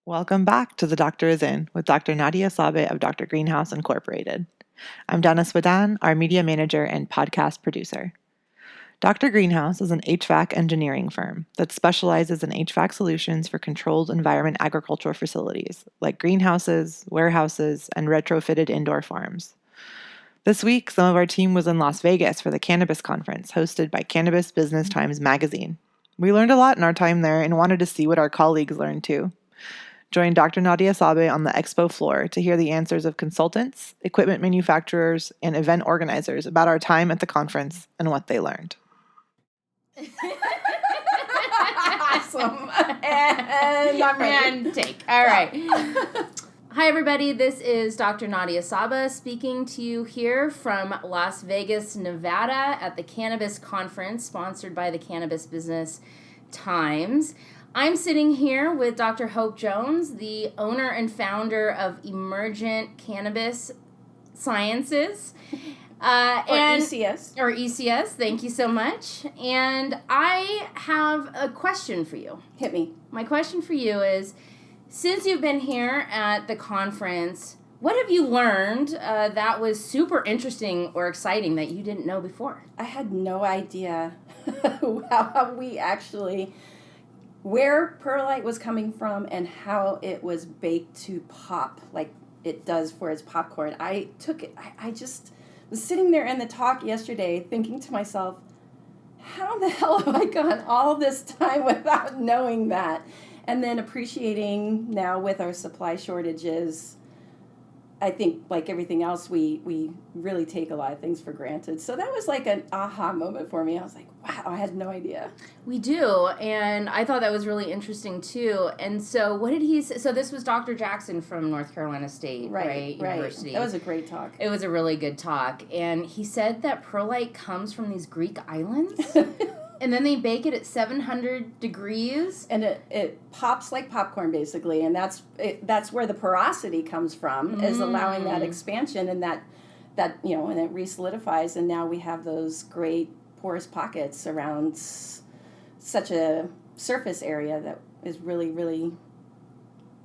Welcome back to The Doctor Is In with Dr. Nadia Sabe of Dr. Greenhouse Incorporated. I'm Dennis Wadan, our media manager and podcast producer. Dr. Greenhouse is an HVAC engineering firm that specializes in HVAC solutions for controlled environment agricultural facilities like greenhouses, warehouses, and retrofitted indoor farms. This week, some of our team was in Las Vegas for the Cannabis conference hosted by Cannabis Business Times magazine. We learned a lot in our time there and wanted to see what our colleagues learned too. Join Dr. Nadia Sabe on the Expo floor to hear the answers of consultants, equipment manufacturers, and event organizers about our time at the conference and what they learned. Awesome. And I'm ready. Take. All right. Hi, everybody. This is Dr. Nadia Sabe speaking to you here from Las Vegas, Nevada at the Cannabis conference sponsored by the Cannabis Business Times. I'm sitting here with Dr. Hope Jones, the owner and founder of Emergent Cannabis Sciences. ECS. Or ECS, thank you so much. And I have a question for you. Hit me. My question for you is, since you've been here at the conference, what have you learned that was super interesting or exciting that you didn't know before? I had no idea how we actually... where perlite was coming from and how it was baked to pop like it does for its popcorn. I just was sitting there in the talk yesterday thinking to myself, how the hell have I gone all this time without knowing that? And then appreciating now with our supply shortages, I think like everything else, we really take a lot of things for granted. So that was like an aha moment for me. I was like, wow, I had no idea. We do, and I thought that was really interesting too. And so what did he say? So this was Dr. Jackson from North Carolina State, right? University. That was a great talk. It was a really good talk. And he said that perlite comes from these Greek islands. And then they bake it at 700 degrees. And it pops like popcorn, basically. And that's where the porosity comes from, is allowing that expansion and that and it re-solidifies. And now we have those great porous pockets around such a surface area that is really, really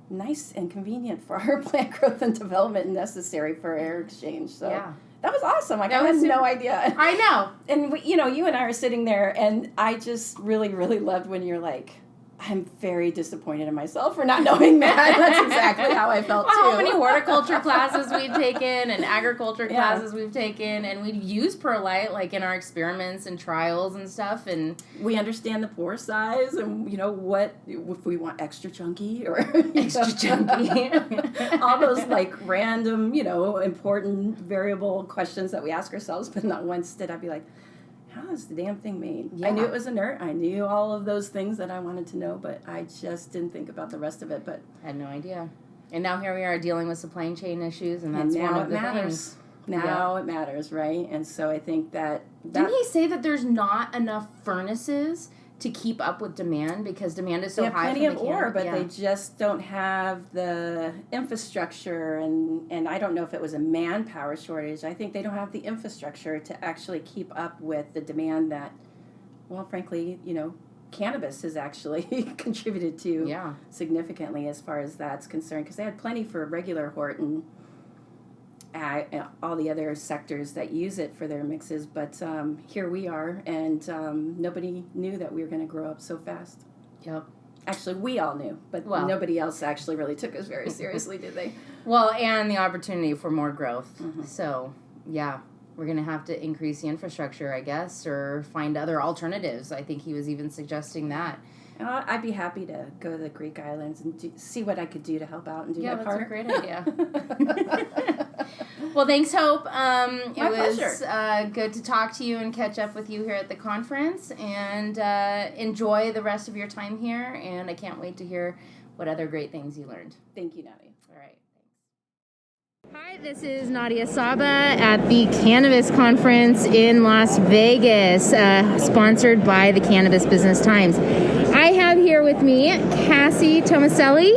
nice and convenient for our plant growth and development necessary for air exchange. So. Yeah. That was awesome. I had no idea. I know. And, you and I are sitting there, and I just really, really loved when you're like, I'm very disappointed in myself for not knowing that. That's exactly how I felt, too. How many horticulture classes we've taken and agriculture classes we've taken, and we've used perlite, like, in our experiments and trials and stuff. And we understand the pore size and, what, if we want extra chunky or... extra chunky. All those, like, random, important variable questions that we ask ourselves, but not once did I be like, how is the damn thing made? Yeah. I knew it was inert. I knew all of those things that I wanted to know, but I just didn't think about the rest of it. But I had no idea. And now here we are dealing with supply chain issues, and that's one of the things. Now it matters, right? And so I think that... Didn't he say that there's not enough furnaces to keep up with demand because demand is so high? They have plenty of ore, but they just don't have the infrastructure, and I don't know if it was a manpower shortage. I think they don't have the infrastructure to actually keep up with the demand that, well, frankly, cannabis has actually contributed to significantly as far as that's concerned, because they had plenty for regular hort and all the other sectors that use it for their mixes, but here we are, and nobody knew that we were going to grow up so fast. Yep. Actually, we all knew, but nobody else actually really took us very seriously, did they? Well, and the opportunity for more growth. Mm-hmm. So, yeah, we're going to have to increase the infrastructure, I guess, or find other alternatives. I think he was even suggesting that. I'd be happy to go to the Greek islands and see what I could do to help out and do my part. Yeah, that's a great idea. Well, thanks, Hope. It was good to talk to you and catch up with you here at the conference. And enjoy the rest of your time here. And I can't wait to hear what other great things you learned. Thank you, Nadia. All right. Hi, this is Nadia Sabe at the Cannabis Conference in Las Vegas, sponsored by the Cannabis Business Times. I have here with me Cassie Tomaselli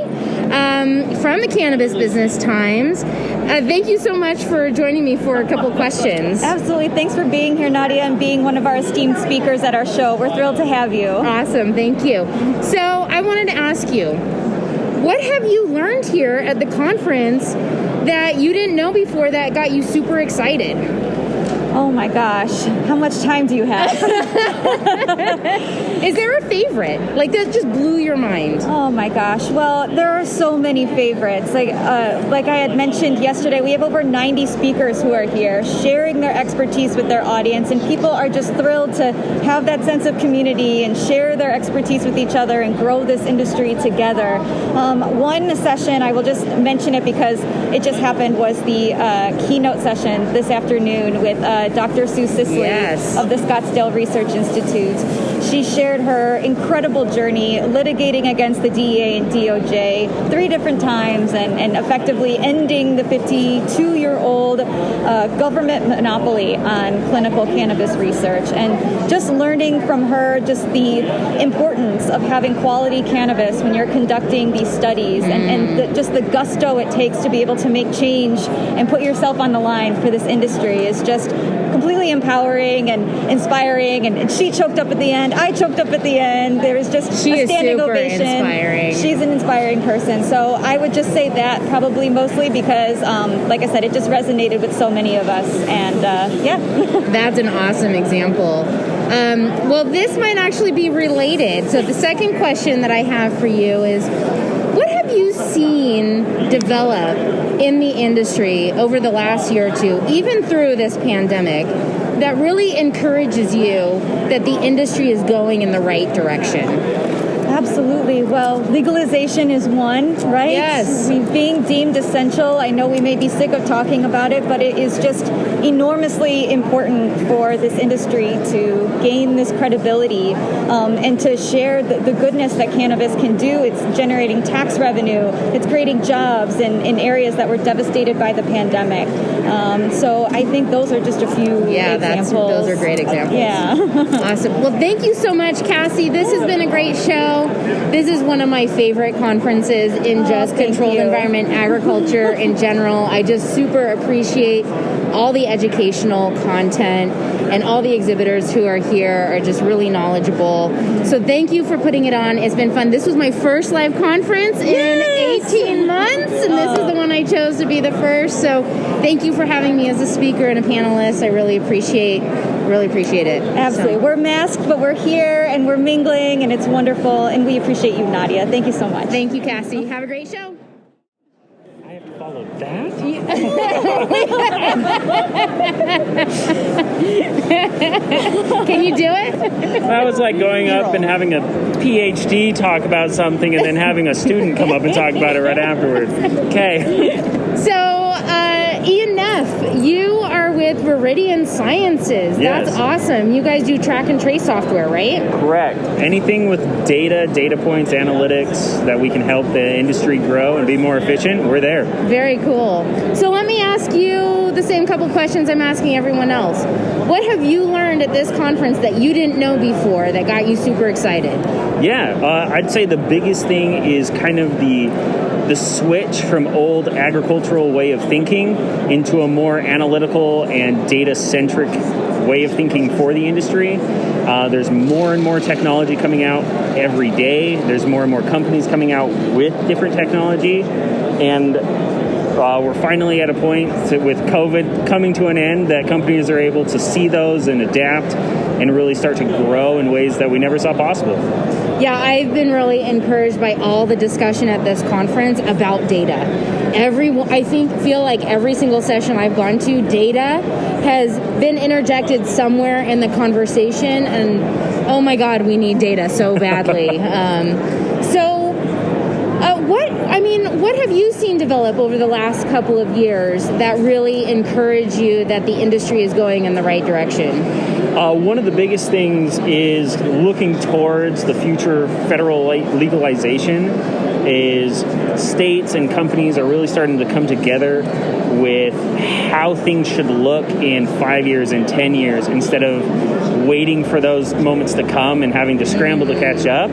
from the Cannabis Business Times. Thank you so much for joining me for a couple questions. Absolutely. Thanks for being here, Nadia, and being one of our esteemed speakers at our show. We're thrilled to have you. Awesome. Thank you. So I wanted to ask you, what have you learned here at the conference that you didn't know before that got you super excited? Oh my gosh, how much time do you have? Is there a favorite? Like, that just blew your mind? Oh my gosh, well, there are so many favorites. Like I had mentioned yesterday, we have over 90 speakers who are here sharing their expertise with their audience, and people are just thrilled to have that sense of community and share their expertise with each other and grow this industry together. One session, I will just mention it because it just happened, was the keynote session this afternoon with Dr. Sue Sisley of the Scottsdale Research Institute. She shared her incredible journey litigating against the DEA and DOJ 3 different times and effectively ending the 52-year-old government monopoly on clinical cannabis research. And just learning from her just the importance of having quality cannabis when you're conducting these studies and just the gusto it takes to be able to make change and put yourself on the line for this industry is just completely empowering and inspiring, and she choked up at the end. I choked up at the end. There was just a standing ovation. Inspiring. She's an inspiring person. So I would just say that probably mostly because, like I said, it just resonated with so many of us. And That's an awesome example. Well, this might actually be related. So the second question that I have for you is, what have you seen develop in the industry over the last year or two, even through this pandemic, that really encourages you that the industry is going in the right direction? Absolutely. Well, legalization is one, right? Yes. Being deemed essential, I know we may be sick of talking about it, but it is just enormously important for this industry to gain this credibility and to share the goodness that cannabis can do. It's generating tax revenue. It's creating jobs in areas that were devastated by the pandemic. So I think those are just a few examples. Those are great examples. Awesome. Well, thank you so much, Cassie. This has been a great show. This is one of my favorite conferences in just controlled environment agriculture in general. I just super appreciate all the educational content, and all the exhibitors who are here are just really knowledgeable. So thank you for putting it on. It's been fun. This was my first live conference in 18 months, and this is the one I chose to be the first. So thank you for having me as a speaker and a panelist. I really appreciate it. Absolutely. So. We're masked, but we're here and we're mingling, and it's wonderful, and we appreciate you, Nadia. Thank you so much. Thank you, Cassie. Have a great show. I have to follow that? Can you do it? That was like going up and having a PhD talk about something and then having a student come up and talk about it right afterwards. Okay. So, Ian Neff, you are with Viridian Sciences. Yes. That's awesome. You guys do track and trace software, right? Correct. Anything with data points, analytics that we can help the industry grow and be more efficient, we're there. Very cool. So let me ask you the same couple questions I'm asking everyone else. What have you learned at this conference that you didn't know before that got you super excited? Yeah, I'd say the biggest thing is kind of the switch from old agricultural way of thinking into a more analytical and data-centric way of thinking for the industry. There's more and more technology coming out every day. There's more and more companies coming out with different technology. And we're finally at a point with COVID coming to an end that companies are able to see those and adapt and really start to grow in ways that we never saw possible. Yeah, I've been really encouraged by all the discussion at this conference about data. Feel like every single session I've gone to, data has been interjected somewhere in the conversation, and oh my God, we need data so badly. What have you seen develop over the last couple of years that really encourage you that the industry is going in the right direction? One of the biggest things is looking towards the future federal legalization is states and companies are really starting to come together with how things should look in 5 years and 10 years instead of waiting for those moments to come and having to scramble to catch up.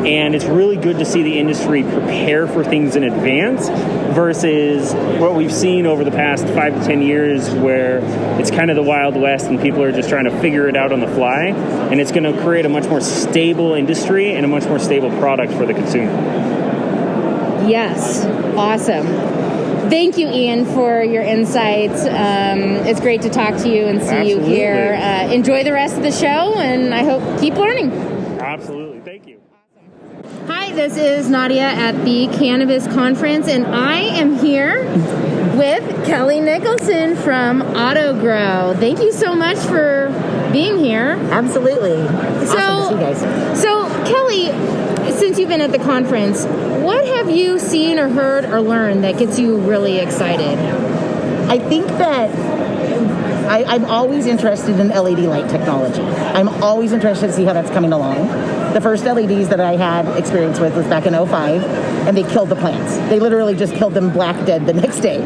And it's really good to see the industry prepare for things in advance versus what we've seen over the past 5 to 10 years where it's kind of the Wild West and people are just trying to figure it out on the fly. And it's going to create a much more stable industry and a much more stable product for the consumer. Yes. Awesome. Thank you, Ian, for your insights. It's great to talk to you and see you here. Enjoy the rest of the show, and I hope keep learning. Absolutely. Thank you. Hi, this is Nadia at the Cannabis Conference, and I am here with Kelly Nicholson from AutoGrow. Thank you so much for being here. Absolutely. Awesome to see you guys. So, Kelly, since you've been at the conference, what have you seen or heard or learned that gets you really excited? I think that I'm always interested in LED light technology. I'm always interested to see how that's coming along. The first LEDs that I had experience with was back in 2005, and they killed the plants. They literally just killed them black dead the next day.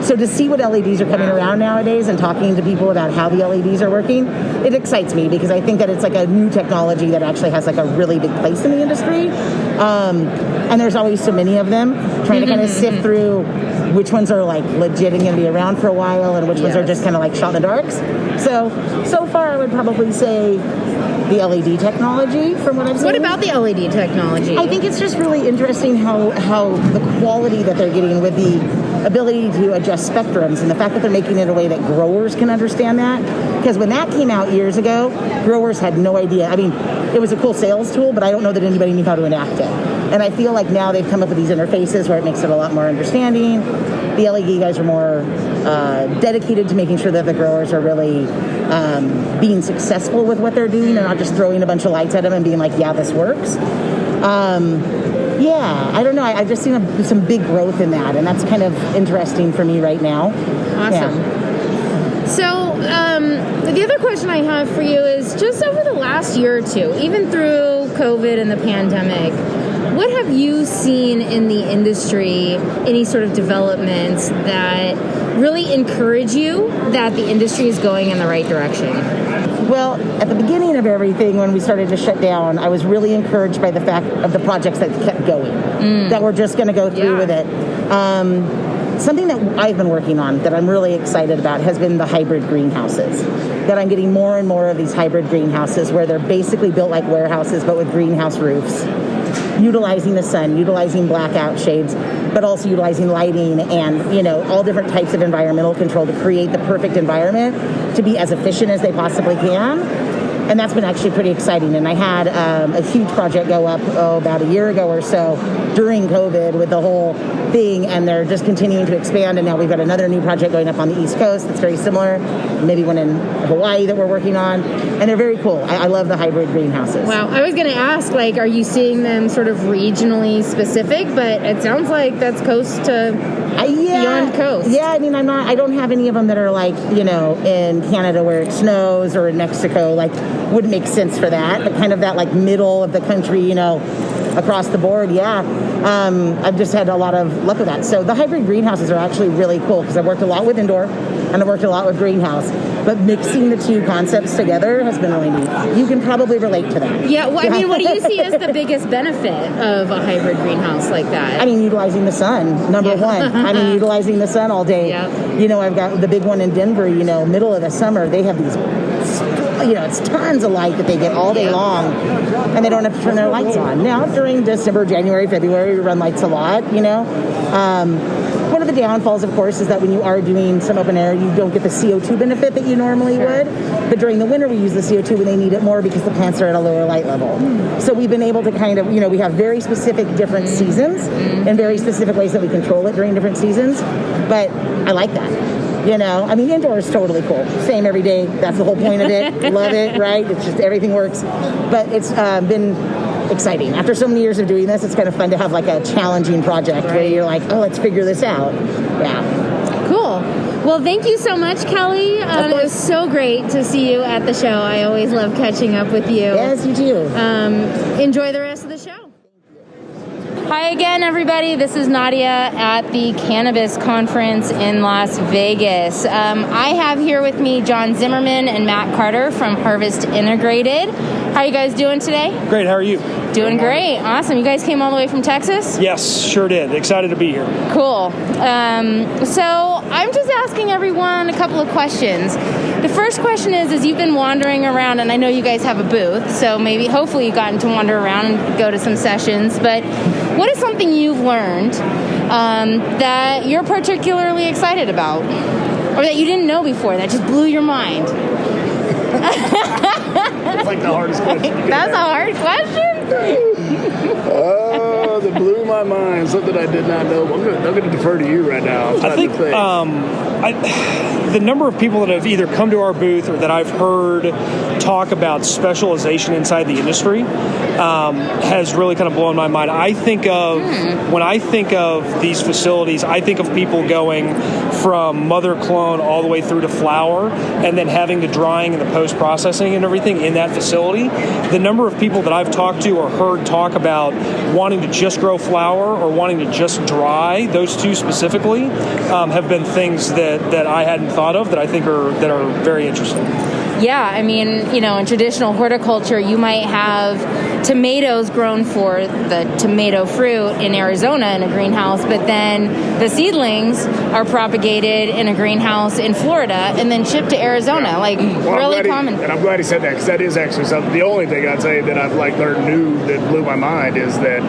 So to see what LEDs are coming around nowadays and talking to people about how the LEDs are working, it excites me because I think that it's like a new technology that actually has like a really big place in the industry. And there's always so many of them, trying to kind of sift through which ones are like legit and going to be around for a while and which ones are just kind of like shot in the darks. So far I would probably say the LED technology from what I've seen. What about the LED technology? I think it's just really interesting how the quality that they're getting with the ability to adjust spectrums and the fact that they're making it in a way that growers can understand that. Because when that came out years ago, growers had no idea. I mean, it was a cool sales tool, but I don't know that anybody knew how to enact it. And I feel like now they've come up with these interfaces where it makes it a lot more understanding. The LED guys are more dedicated to making sure that the growers are really being successful with what they're doing and not just throwing a bunch of lights at them and being like, yeah, this works. Yeah, I don't know. I've just seen some big growth in that, and that's kind of interesting for me right now. Awesome. Yeah. So, the other question I have for you is just over the last year or two, even through COVID and the pandemic, what have you seen in the industry, any sort of developments that really encourage you that the industry is going in the right direction? Well, at the beginning of everything, when we started to shut down, I was really encouraged by the fact of the projects that kept going, that we're just going to go through with it. Something that I've been working on that I'm really excited about has been the hybrid greenhouses. That I'm getting more and more of these hybrid greenhouses where they're basically built like warehouses but with greenhouse roofs, utilizing the sun, utilizing blackout shades, but also utilizing lighting and, you know, all different types of environmental control to create the perfect environment to be as efficient as they possibly can. And that's been actually pretty exciting. And I had a huge project go up about a year ago or so during COVID with the whole thing, and they're just continuing to expand. And now we've got another new project going up on the East Coast that's very similar, maybe one in Hawaii that we're working on. And they're very cool. I love the hybrid greenhouses. Wow. I was going to ask, like, are you seeing them sort of regionally specific? But it sounds like that's coast to beyond coast. Yeah, I mean, I don't have any of them that are like, you know, in Canada where it snows or in Mexico, like, wouldn't make sense for that. But kind of that, like, middle of the country, you know, across the board, yeah. I've just had a lot of luck with that. So the hybrid greenhouses are actually really cool because I've worked a lot with indoor and I've worked a lot with greenhouse. But mixing the two concepts together has been really neat. You can probably relate to that. Yeah, well, I mean, what do you see as the biggest benefit of a hybrid greenhouse like that? I mean, utilizing the sun, number one. I mean, utilizing the sun all day. Yep. You know, I've got the big one in Denver, you know, middle of the summer, they have these, you know, it's tons of light that they get all day long, and they don't have to turn their lights on. Now, during December, January, February, we run lights a lot, you know. One of the downfalls, of course, is that when you are doing some open air, you don't get the CO2 benefit that you normally would. But during the winter, we use the CO2 when they need it more because the plants are at a lower light level. So we've been able to kind of, you know, we have very specific different seasons and very specific ways that we control it during different seasons. But I like that. You know, I mean, indoor is totally cool. Same every day. That's the whole point of it. Love it, right? It's just everything works. But it's been exciting. After so many years of doing this, it's kind of fun to have like a challenging project where you're like, oh, let's figure this out. Yeah. Cool. Well, thank you so much, Kelly. It was so great to see you at the show. I always love catching up with you. Yes, you too. Enjoy the rest of the show. Hi again, everybody. This is Nadia at the Cannabis Conference in Las Vegas. I have here with me John Zimmerman and Matt Carter from Harvest Integrated. How are you guys doing today? Great. How are you? Doing great. Awesome. You guys came all the way from Texas? Yes, sure did. Excited to be here. Cool. So I'm just asking everyone a couple of questions. The first question is you've been wandering around, and I know you guys have a booth, so hopefully you've gotten to wander around and go to some sessions, but what is something you've learned that you're particularly excited about? Or that you didn't know before, that just blew your mind? It's like the hardest question. That's a hard question? That blew my mind. Something I did not know. I'm going to defer to you right now. I think the number of people that have either come to our booth or that I've heard talk about specialization inside the industry has really kind of blown my mind. When I think of these facilities, I think of people going from mother clone all the way through to flower, and then having the drying and the post-processing and everything in that facility. The number of people that I've talked to or heard talk about wanting to just grow flower or wanting to just dry, those two specifically, have been things that I hadn't thought of that I think are very interesting. Yeah, I mean, in traditional horticulture, you might have tomatoes grown for the tomato fruit in Arizona in a greenhouse, but then the seedlings are propagated in a greenhouse in Florida and then shipped to Arizona. Really common. And I'm glad he said that, because that is actually something. The only thing I'd say that I've learned new that blew my mind is that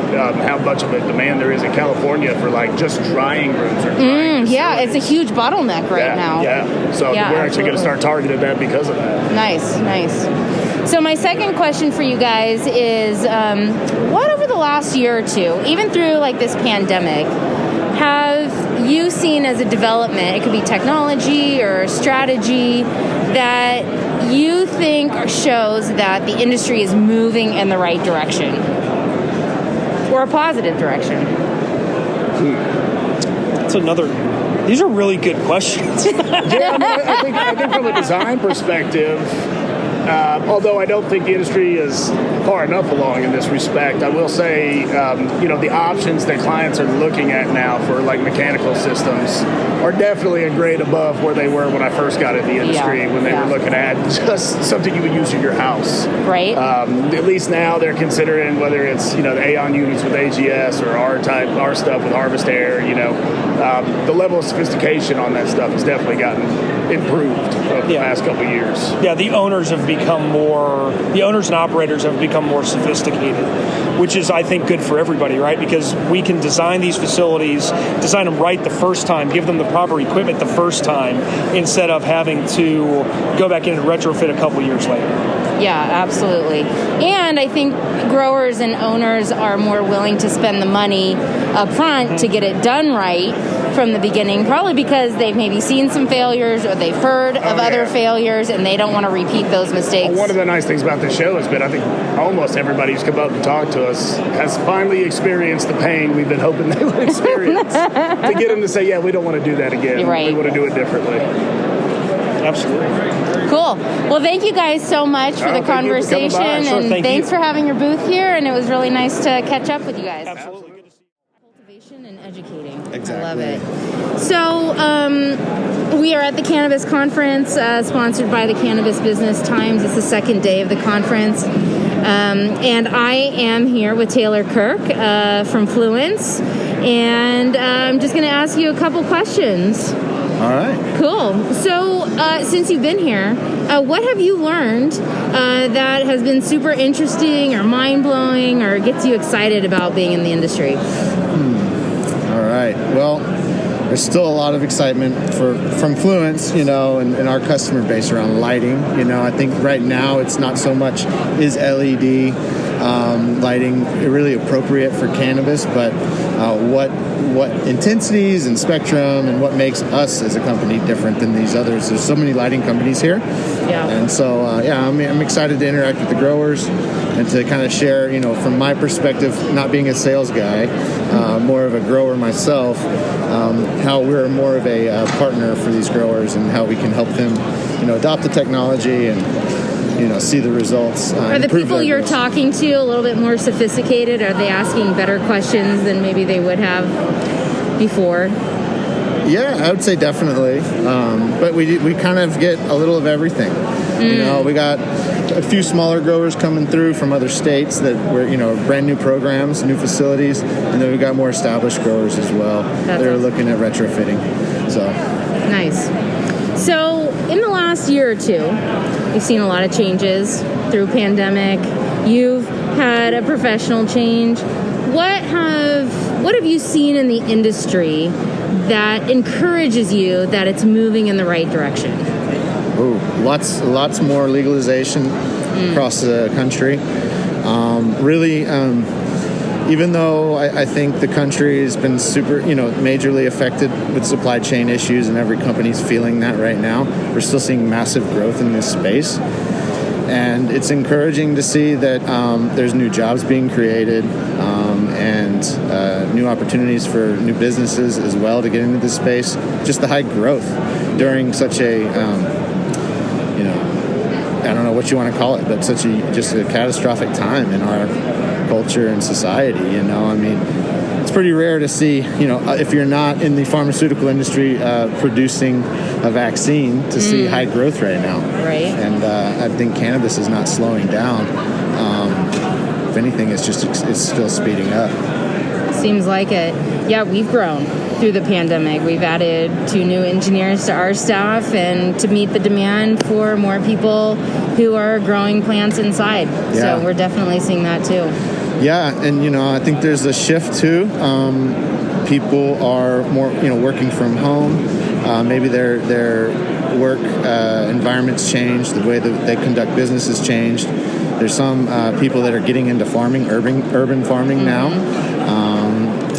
how much of a demand there is in California for just drying rooms or drying yeah, it's a huge bottleneck right now. Yeah, so we're actually going to start targeting that because of that. Nice. So my second question for you guys is, what over the last year or two, even through this pandemic, have you seen as a development, it could be technology or strategy, that you think shows that the industry is moving in the right direction? Or a positive direction? These are really good questions. I think from a design perspective, although I don't think the industry is far enough along in this respect, I will say, the options that clients are looking at now for mechanical systems are definitely a grade above where they were when I first got in the industry, when they were looking at just something you would use in your house. Right. At least now they're considering whether it's, the Aeon units with AGS or our stuff with Harvest Air, the level of sophistication on that stuff has definitely gotten improved over the past couple of years. Yeah, the owners and operators have become more sophisticated, which is, I think, good for everybody, right? Because we can design these facilities, design them right the first time, give them the proper equipment the first time, instead of having to go back in and retrofit a couple years later. Yeah, absolutely. And I think growers and owners are more willing to spend the money up front to get it done right from the beginning, probably because they've maybe seen some failures or they've heard of other failures and they don't want to repeat those mistakes. One of the nice things about this show has been, I think almost everybody who's come up and talked to us has finally experienced the pain we've been hoping they would experience to get them to say, we don't want to do that again. Right. We want to do it differently. Absolutely. Cool. Well, thank you guys so much for the conversation, thanks for having your booth here, and it was really nice to catch up with you guys. Absolutely. Good to see you. Cultivation and educating. Exactly. I love it. So, we are at the Cannabis Conference, sponsored by the Cannabis Business Times. It's the second day of the conference. And I am here with Taylor Kirk from Fluence, and I'm just going to ask you a couple questions. All right. Cool. So, since you've been here, what have you learned that has been super interesting or mind-blowing or gets you excited about being in the industry? All right. Well, there's still a lot of excitement from Fluence, and our customer base around lighting. I think right now it's not so much is LED lighting really appropriate for cannabis, but what intensities and spectrum and what makes us as a company different than these others. There's so many lighting companies here. Yeah. And so, I'm excited to interact with the growers and to kind of share, from my perspective, not being a sales guy, more of a grower myself, how we're more of a partner for these growers and how we can help them, adopt the technology and, see the results. Are the people you're talking to a little bit more sophisticated? Are they asking better questions than maybe they would have before? Yeah, I would say definitely. But we kind of get a little of everything. We got a few smaller growers coming through from other states that were, brand new programs, new facilities, and then we've got more established growers as well. They're looking at retrofitting. So nice. So in the last year or two, you've seen a lot of changes through pandemic. You've had a professional change. What have you seen in the industry that encourages you that it's moving in the right direction? Lots more legalization across the country. Even though I think the country has been majorly affected with supply chain issues, and every company's feeling that right now, we're still seeing massive growth in this space. And it's encouraging to see that there's new jobs being created and new opportunities for new businesses as well to get into this space. Just the high growth during such a, I don't know what you want to call it, but such a catastrophic time in our culture and society. It's pretty rare to see, if you're not in the pharmaceutical industry producing a vaccine, to see high growth right now. Right. And I think cannabis is not slowing down. If anything, it's still speeding up. Seems like it. Yeah, we've grown through the pandemic. We've added 2 new engineers to our staff, and to meet the demand for more people who are growing plants inside. Yeah. So we're definitely seeing that too. Yeah, and I think there's a shift too. People are more, working from home. Maybe their work environment's changed. The way that they conduct business has changed. There's some people that are getting into farming, urban farming now.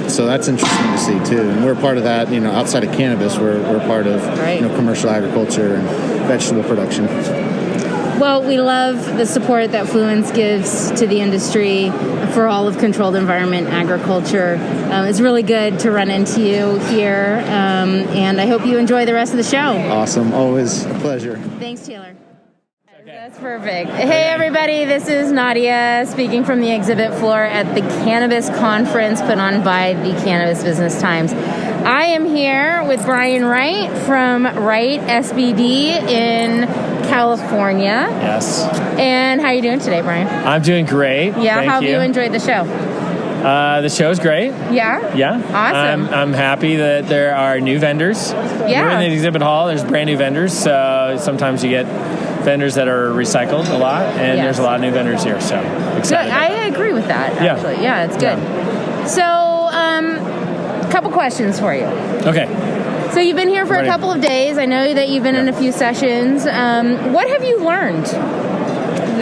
So that's interesting to see too. And we're part of that. Outside of cannabis, we're part of commercial agriculture and vegetable production. Well, we love the support that Fluence gives to the industry for all of controlled environment agriculture. It's really good to run into you here, and I hope you enjoy the rest of the show. Awesome. Always a pleasure. Thanks, Taylor. That's perfect. Hey, everybody. This is Nadia speaking from the exhibit floor at the Cannabis Conference put on by the Cannabis Business Times. I am here with Brian Wright from Wright SBD in California. Yes. And how are you doing today, Brian? I'm doing great. Yeah, Thank how have you. you enjoyed the show? The show's great. Yeah? Yeah. Awesome. I'm happy that there are new vendors. Yeah. We're in the exhibit hall. There's brand new vendors. So sometimes you get vendors that are recycled a lot, and Yes. there's a lot of new vendors here. So excited. Yeah, I agree with that, actually. Yeah, it's good. Yeah. So, couple questions for you. Okay. So you've been here for Ready. a couple of days. I know that you've been in a few sessions. What have you learned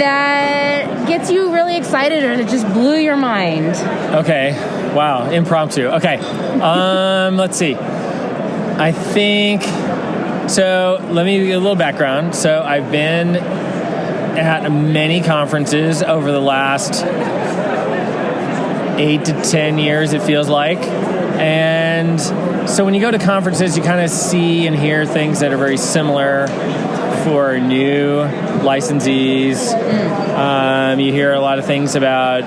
that gets you really excited or that just blew your mind? Okay. Wow. Impromptu. Okay. Let's see. I think, so let me give you a little background. So I've been at many conferences over the last 8 to 10 years, it feels like. And so when you go to conferences, you kind of see and hear things that are very similar for new licensees. You hear a lot of things about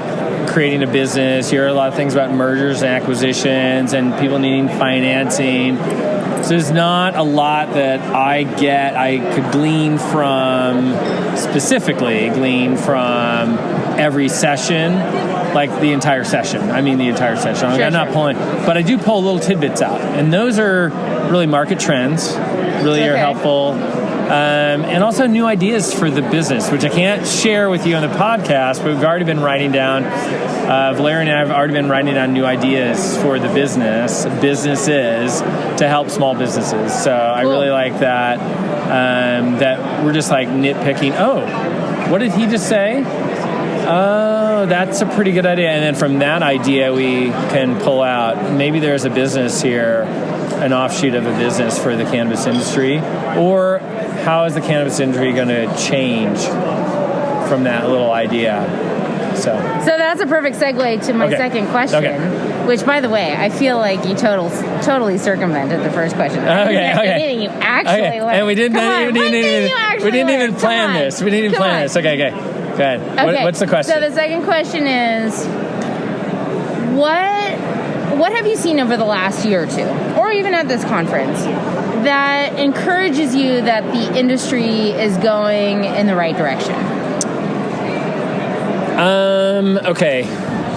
creating a business. You hear a lot of things about mergers and acquisitions and people needing financing. So there's not a lot that I could glean from every session, like the entire session. I mean the entire session. I'm not pulling, but I do pull little tidbits out. And those are really market trends, really are helpful. And also new ideas for the business, which I can't share with you on the podcast, but we've already been writing down, Valeria and I have already been writing down new ideas for the businesses to help small businesses. So I really like that, that we're just like nitpicking, what did he just say? Oh, that's a pretty good idea. And then from that idea, we can pull out, maybe there's a business here, an offshoot of a business for the cannabis industry, or how is the cannabis industry going to change from that little idea? So that's a perfect segue to my second question, which, by the way, I feel like you totally circumvented the first question. Anything you actually learned. And we didn't even plan this. We didn't even plan this. Okay. Go ahead. Okay. What's the question? So the second question is, what have you seen over the last year or two, or even at this conference, that encourages you that the industry is going in the right direction? Okay,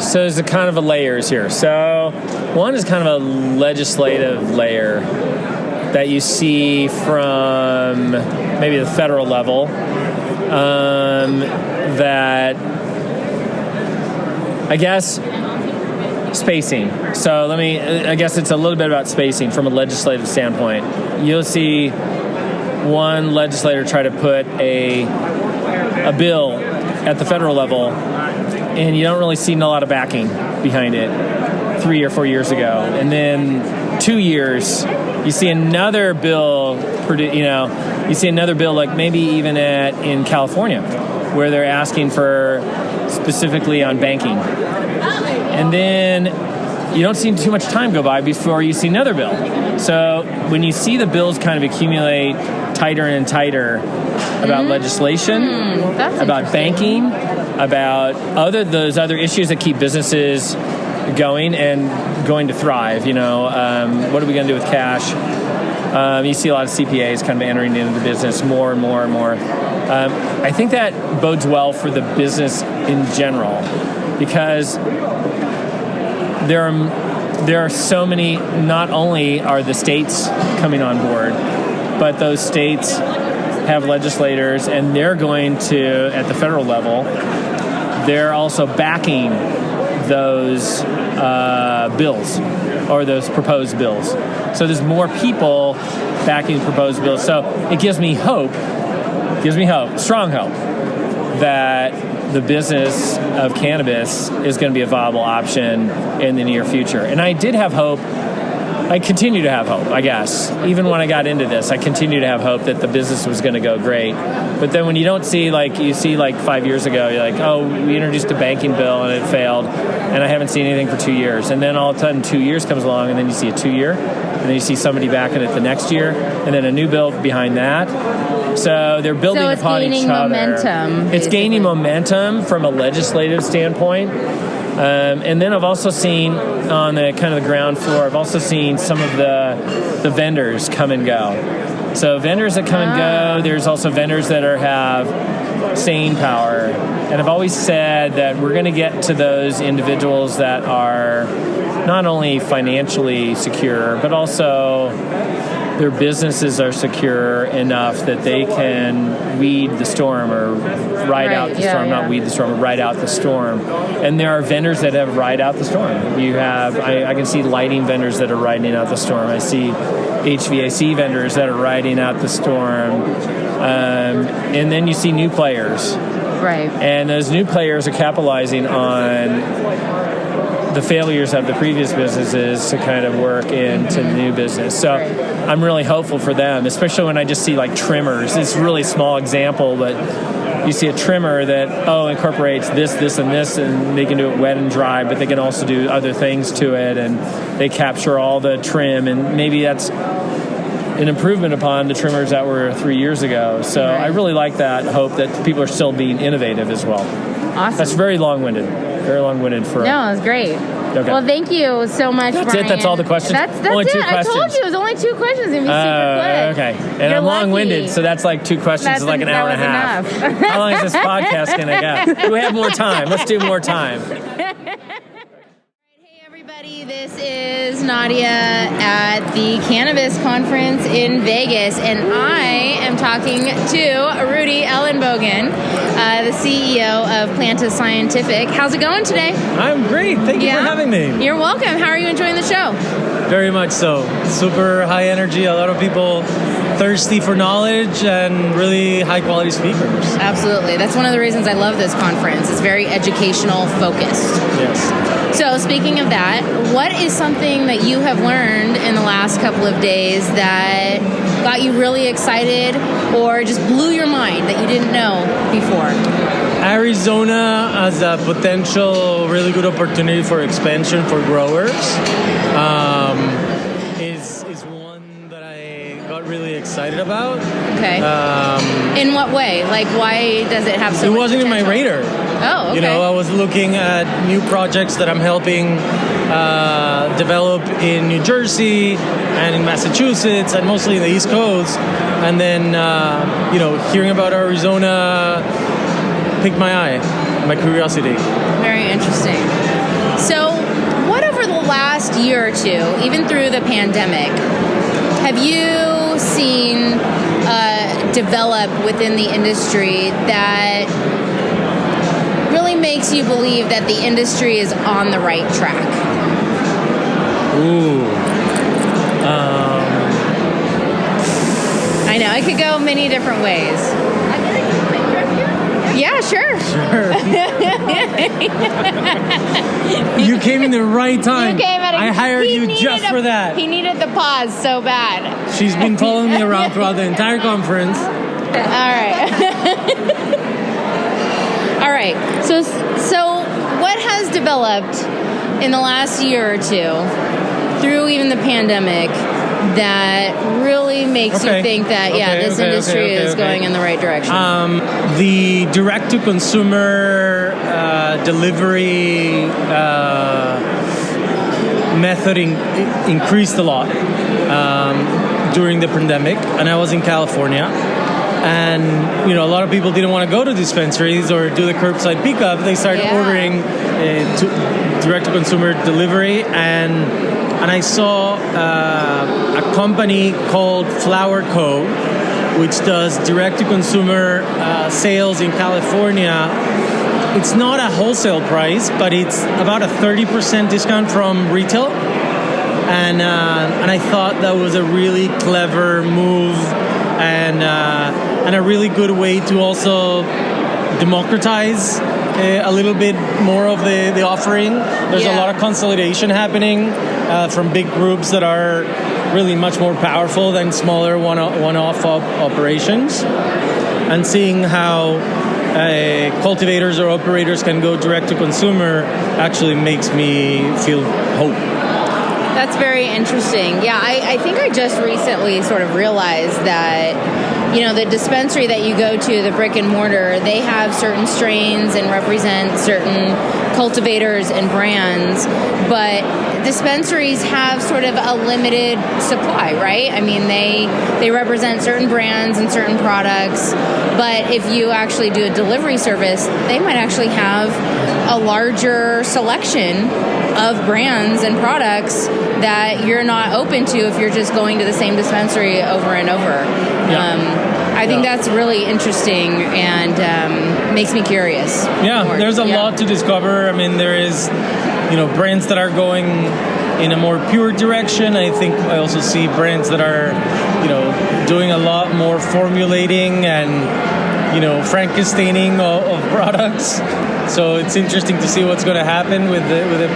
so there's a kind of a layers here. So one is kind of a legislative layer that you see from maybe the federal level, that I guess spacing. So I guess it's a little bit about spacing from a legislative standpoint. You'll see one legislator try to put a bill at the federal level, and you don't really see a lot of backing behind it 3 or 4 years ago. And then 2 years, you see another bill, you see another bill like maybe even in California, where they're asking for specifically on banking. And then you don't see too much time go by before you see another bill. So when you see the bills kind of accumulate tighter and tighter about legislation, about banking, about those other issues that keep businesses going and going to thrive. What are we going to do with cash? You see a lot of CPAs kind of entering into the business more and more and more. I think that bodes well for the business in general, because there are so many. Not only are the states coming on board, but those states have legislators, and they're going to, at the federal level, they're also backing those bills or those proposed bills. So there's more people backing proposed bills. So it gives me hope, strong hope, that the business of cannabis is going to be a viable option in the near future. And I did have hope. I continue to have hope, I guess. Even when I got into this, I continue to have hope that the business was going to go great. But then when you don't see, you see 5 years ago, you're like, oh, we introduced a banking bill and it failed, and I haven't seen anything for 2 years. And then all of a sudden 2 years comes along, and then you see a 2 year, and then you see somebody backing it the next year, and then a new bill behind that. So they're building upon each other. It's gaining momentum from a legislative standpoint. And then I've also seen on the kind of the ground floor, I've also seen some of the vendors come and go. So vendors that come and go, there's also vendors that have staying power. And I've always said that we're going to get to those individuals that are not only financially secure, but also their businesses are secure enough that they can weed the storm or ride out the storm, not weed the storm, but ride out the storm. And there are vendors that have ride out the storm. You have, I can see lighting vendors that are riding out the storm. I see HVAC vendors that are riding out the storm. And then you see new players. Right. And those new players are capitalizing on the failures of the previous businesses to kind of work into the new business. So I'm really hopeful for them, especially when I just see trimmers. It's a really small example, but you see a trimmer that, incorporates this, and this, and they can do it wet and dry, but they can also do other things to it, and they capture all the trim, and maybe that's an improvement upon the trimmers that were 3 years ago. So I really like that hope that people are still being innovative as well. Awesome. That's very long-winded. Very long-winded for... No, it's great. Okay. Well, thank you so much, That's Brian. it? That's all the questions? That's only it. 2 questions. I told you it was only 2 questions. It's going to be super quick. Okay. And You're I'm long-winded, lucky. so that's 2 questions is an hour and a half. How long is this podcast going to go? Do we have more time? Let's do more time. This is Nadia at the Cannabis Conference in Vegas, and I am talking to Rudy Ellenbogen, the CEO of Planta Scientific. How's it going today? I'm great. Thank you for having me. You're welcome. How are you enjoying the show? Very much so. Super high energy. A lot of people thirsty for knowledge and really high quality speakers. Absolutely. That's one of the reasons I love this conference. It's very educational focused. Yes. So speaking of that, what is something that you have learned in the last couple of days that got you really excited or just blew your mind that you didn't know before? Arizona has a potential really good opportunity for expansion for growers. Is one that I got really excited about. Okay. In what way? Why does it have so much It wasn't potential? in my radar. Oh, okay. I was looking at new projects that I'm helping develop in New Jersey and in Massachusetts and mostly in the East Coast. And then, hearing about Arizona piqued my eye. my curiosity. Very interesting. So, what over the last year or two, even through the pandemic, have you seen develop within the industry that really makes you believe that the industry is on the right track? Ooh. I know, it could go many different ways. Yeah, sure. You came in the right time. You came at I hired you just for that. He needed the pause so bad. She's been following me around throughout the entire conference. All right. All right. So what has developed in the last year or two, through even the pandemic, that really makes you think that, this industry is going in the right direction? The direct-to-consumer delivery method increased a lot during the pandemic, and I was in California. And, a lot of people didn't want to go to dispensaries or do the curbside pickup. They started ordering direct-to-consumer delivery, and I saw a company called Flower Co., which does direct-to-consumer sales in California. It's not a wholesale price, but it's about a 30% discount from retail. And I thought that was a really clever move and a really good way to also democratize a little bit more of the offering. There's a lot of consolidation happening from big groups that are really much more powerful than smaller one-off operations. And seeing how cultivators or operators can go direct to consumer actually makes me feel hope. That's very interesting. Yeah, I think I just recently sort of realized that, the dispensary that you go to, the brick and mortar, they have certain strains and represent certain cultivators and brands, but dispensaries have sort of a limited supply, right? I mean, they represent certain brands and certain products, but if you actually do a delivery service, they might actually have a larger selection of brands and products that you're not open to if you're just going to the same dispensary over and over. I think that's really interesting and makes me curious. Yeah, there's a lot to discover. I mean, there is, brands that are going in a more pure direction. I think I also see brands that are, doing a lot more formulating and, Frankensteining of products. So it's interesting to see what's going to happen with the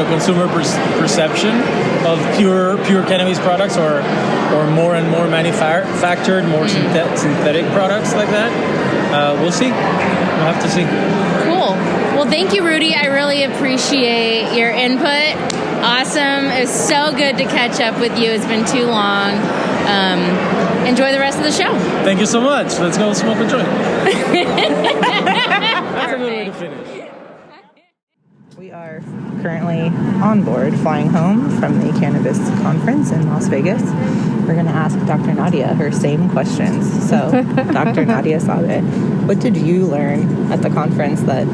consumer perception of pure cannabis products or more and more manufactured, more synthetic products like that. We'll see. We'll have to see. Cool. Well, thank you, Rudy. I really appreciate your input. Awesome. It was so good to catch up with you. It's been too long. Enjoy the rest of the show. Thank you so much. Let's go smoke a joint. That's a good way to finish. We are currently on board flying home from the Cannabis conference in Las Vegas. We're going to ask Dr. Nadia her same questions. So, Dr. Nadia Sabe, what did you learn at the conference that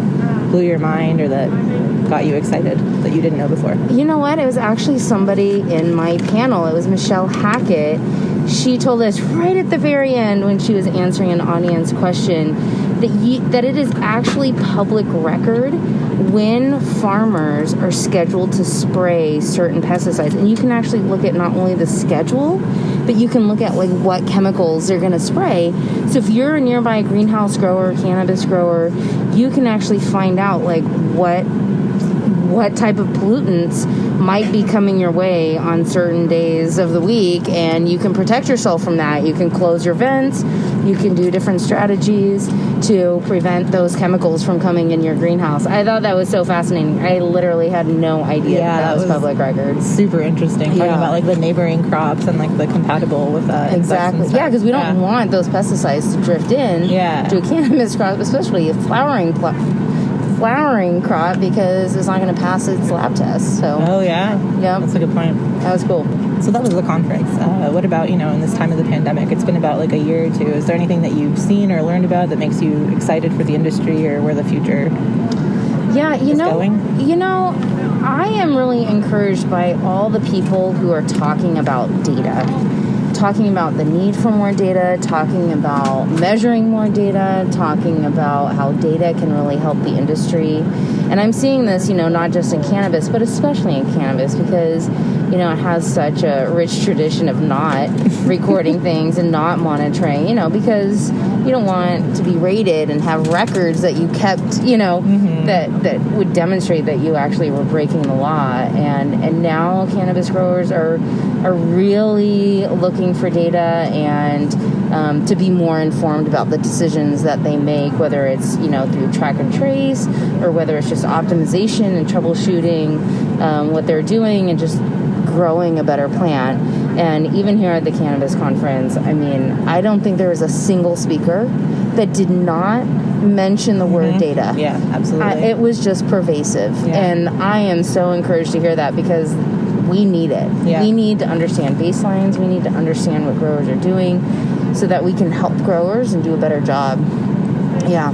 blew your mind or that got you excited that you didn't know before? You know what? It was actually somebody in my panel. It was Michelle Hackett. She told us right at the very end when she was answering an audience question that it is actually public record when farmers are scheduled to spray certain pesticides. And you can actually look at not only the schedule, but you can look at like what chemicals they're going to spray. So if you're a nearby greenhouse grower, cannabis grower, you can actually find out like what type of pollutants might be coming your way on certain days of the week, and you can protect yourself from that. You can close your vents, you can do different strategies to prevent those chemicals from coming in your greenhouse. I thought that was so fascinating. I literally had no idea that was public record. Super interesting. Talking about like the neighboring crops and like the compatible with exactly. Yeah, because we don't want those pesticides to drift in to a cannabis crop, especially a flowering flowering crop because it's not going to pass its lab test. So. Oh yeah. Yeah. That's a good point. That was cool. So that was the conference. What about, in this time of the pandemic? It's been about like a year or two. Is there anything that you've seen or learned about that makes you excited for the industry or where the future is going? I am really encouraged by all the people who are talking about data, talking about the need for more data, talking about measuring more data, talking about how data can really help the industry. And I'm seeing this, not just in cannabis, but especially in cannabis because, it has such a rich tradition of not recording things and not monitoring, because you don't want to be rated and have records that you kept, that would demonstrate that you actually were breaking the law. And now cannabis growers are really looking for data and to be more informed about the decisions that they make, whether it's, through track and trace or whether it's just optimization and troubleshooting what they're doing and just growing a better plant. And even here at the Cannabis Conference, I don't think there was a single speaker that did not mention the word data. Yeah, absolutely. It was just pervasive. Yeah. And I am so encouraged to hear that because we need it. Yeah. We need to understand baselines. We need to understand what growers are doing so that we can help growers and do a better job. Yeah,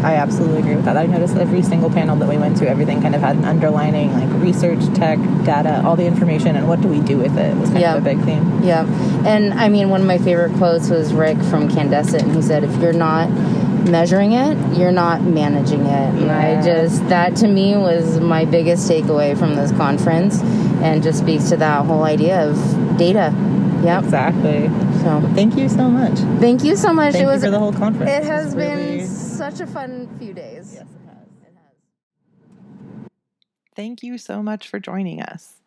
I absolutely agree with that. I noticed every single panel that we went to, everything kind of had an underlining, like research, tech, data, all the information, and what do we do with it was kind of a big theme. Yeah. And one of my favorite quotes was Rick from Candescent, and he said, if you're not measuring it, you're not managing it. And that to me was my biggest takeaway from this conference and just speaks to that whole idea of data. Yep. Exactly. So thank you so much. Thank you so much. Thank you for the whole conference. It has been such a fun few days. Yes, it has. Thank you so much for joining us.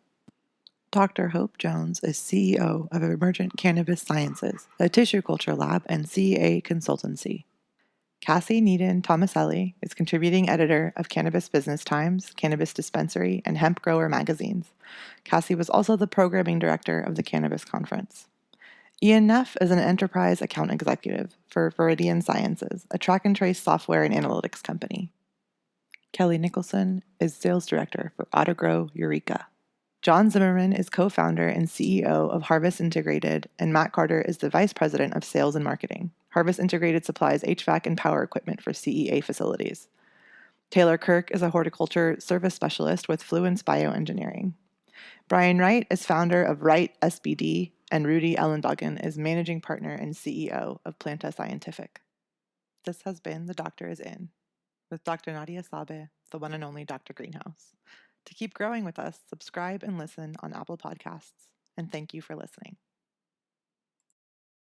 Dr. Hope Jones is CEO of Emergent Cannabis Sciences, a tissue culture lab and CEA consultancy. Cassie Needon Tomaselli is contributing editor of Cannabis Business Times, Cannabis Dispensary, and Hemp Grower magazines. Cassie was also the programming director of the Cannabis Conference. Ian Neff is an enterprise account executive for Viridian Sciences, a track and trace software and analytics company. Kelly Nicholson is sales director for Autogrow Eureka. John Zimmerman is co-founder and CEO of Harvest Integrated, and Matt Carter is the vice president of sales and marketing. Harvest Integrated supplies HVAC and power equipment for CEA facilities. Taylor Kirk is a horticulture service specialist with Fluence Bioengineering. Brian Wright is founder of Wright SBD, and Rudy Ellenbogen is managing partner and CEO of Planta Scientific. This has been The Doctor is In, with Dr. Nadia Sabe, the one and only Dr. Greenhouse. To keep growing with us, subscribe and listen on Apple Podcasts, and thank you for listening.